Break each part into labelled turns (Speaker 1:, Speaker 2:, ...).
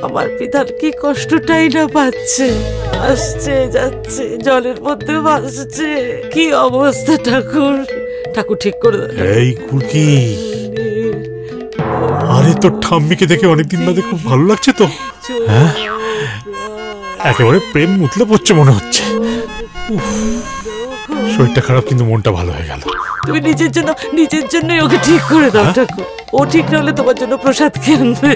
Speaker 1: আমার পিতার কি কষ্টটাই না পাচ্ছে, আসছে যাচ্ছে, জলের মধ্যে ভাসছে। কি অবস্থা ঠাকুর, ঠাকুর ঠিক করে দাও।
Speaker 2: এই কুকি, আরে তোর ঠাম্মিকে দেখে অনেকদিন বাদে খুব ভালো লাগছে তো। হ্যাঁ, একেবারে প্রেম মুতলে পড়ছে মনে হচ্ছে। শরীরটা খারাপ কিন্তু মনটা ভালো হয়ে গেল।
Speaker 1: তুমি নিজের জন্যই ওকে ঠিক করে দাও ঠাকুর। ও ঠিক না হলে তোমার জন্য প্রসাদ কে আনবে?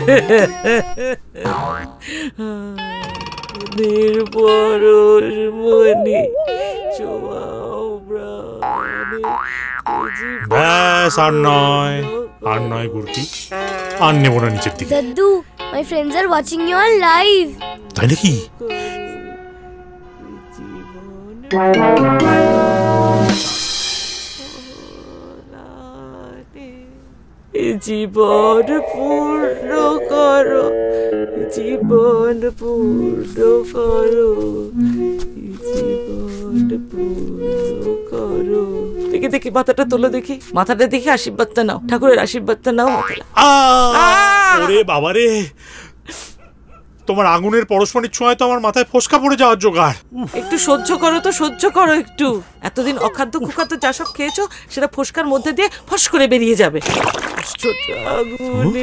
Speaker 2: ব্যাস, আর নয় গুরকি, আর নেবো না নিচের দিকে।
Speaker 3: দাদু, my friends are watching you on live.
Speaker 2: তাই নাকি?
Speaker 1: জীবন পূর্ণ করো, জীবন পূর্ণ করো, জীবন পূর্ণ করো। দেখি দেখি মাথাটা তোলো, দেখি মাথাটা দেখি, আশীর্বাদটা নাও, ঠাকুরের আশীর্বাদটা নাও।
Speaker 2: ওরে বাবারে, তোমার আগুনের পরশমণির ছোঁয়ায় তো আমার মাথায় ফোসকা পড়ে যাওয়ার জোগাড়।
Speaker 1: একটু সহ্য করো তো, সহ্য করো একটু। এতদিন অখাদ্য কুখাদ্য যা সব খেয়েছো সেটা ফোসকার মধ্যে দিয়ে ফস করে বেরিয়ে যাবে।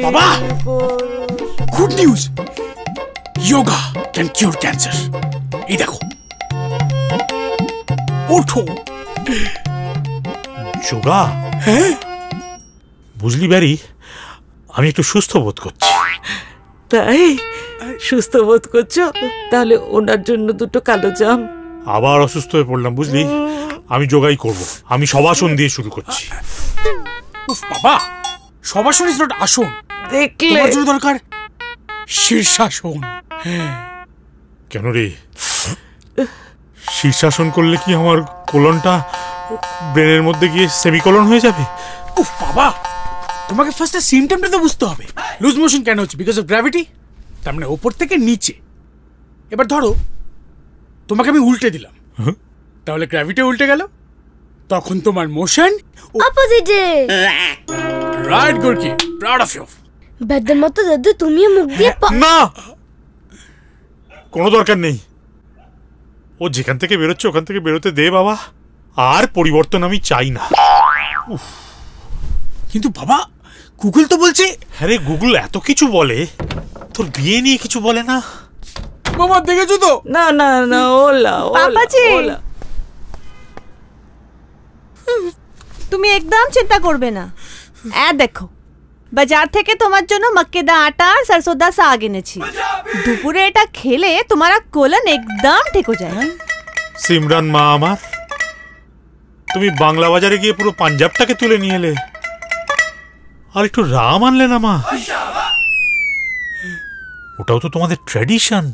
Speaker 4: বাবা, good news, yoga can cure cancer. এই দেখো, ওঠো।
Speaker 2: যোগা?
Speaker 4: হ্যাঁ,
Speaker 2: বুঝলি ব্যারি, আমি একটু সুস্থ বোধ করছি।
Speaker 1: তাই সুস্থ বোধ করছো? তাহলে ওনার জন্য দুটো কালো জাম।
Speaker 2: আবার অসুস্থ হয়ে পড়লাম বুঝলি। আমি যোগাই করব, আমি সবাসন দিয়ে শুরু করছি।
Speaker 4: উফ বাবা, সবাসন ইজ নট আসন,
Speaker 1: দেখলে
Speaker 4: তোমার জন্য দরকার শীর্ষাসন।
Speaker 2: কেন রে, শীর্ষাসন করলে কি আমার কোলনটা ব্রেনের মধ্যে গিয়ে সেমিকোলন হয়ে যাবে?
Speaker 4: উফ বাবা, তোমাকে ফার্স্টে সিমটমটা তো বুঝতে হবে। লুজ মোশন কেন হচ্ছে? Because of gravity. তার মানে ওপর থেকে নিচে। এবার ধরো তোমাকে আমি উল্টে দিলাম, তাহলে গ্র্যাভিটি উল্টে গেল, তখন তোমার মোশন
Speaker 3: অপোজিটে।
Speaker 4: Right Gurki, proud of you.
Speaker 3: বেদের মতো দাদু তুমিও মুখ দিয়ে
Speaker 2: না, কোনো দরকার নেই। ও যেখান থেকে বেরোচ্ছে ওখান থেকে বেরোতে দে বাবা, আর পরিবর্তন আমি চাই না।
Speaker 4: কিন্তু বাবা, গুগল তো বলছে।
Speaker 2: হ্যাঁ রে, গুগল এত কিছু বলে, তোর বিয়ে নিয়ে কিছু বলে না?
Speaker 4: বাবা দেখেছো তো?
Speaker 1: না না না, ওলা
Speaker 5: পাপাজি, তুমি একদম চিন্তা করবে না। দেখো, বাজার থেকে তোমার জন্য মক্কেদা আটা আর সরসোদা শাক এনেছি। দুপুরে এটা খেলে তোমার কোলন একদম ঠিক হয়ে যায়।
Speaker 2: সিমরান মা আমার, তুমি বাংলা বাজারে গিয়ে পুরো পাঞ্জাবটাকে তুলে নিয়ে এলে, আর একটু রাম আনলে না মা? ওটাও তো তোমাদের ট্র্যাডিশন।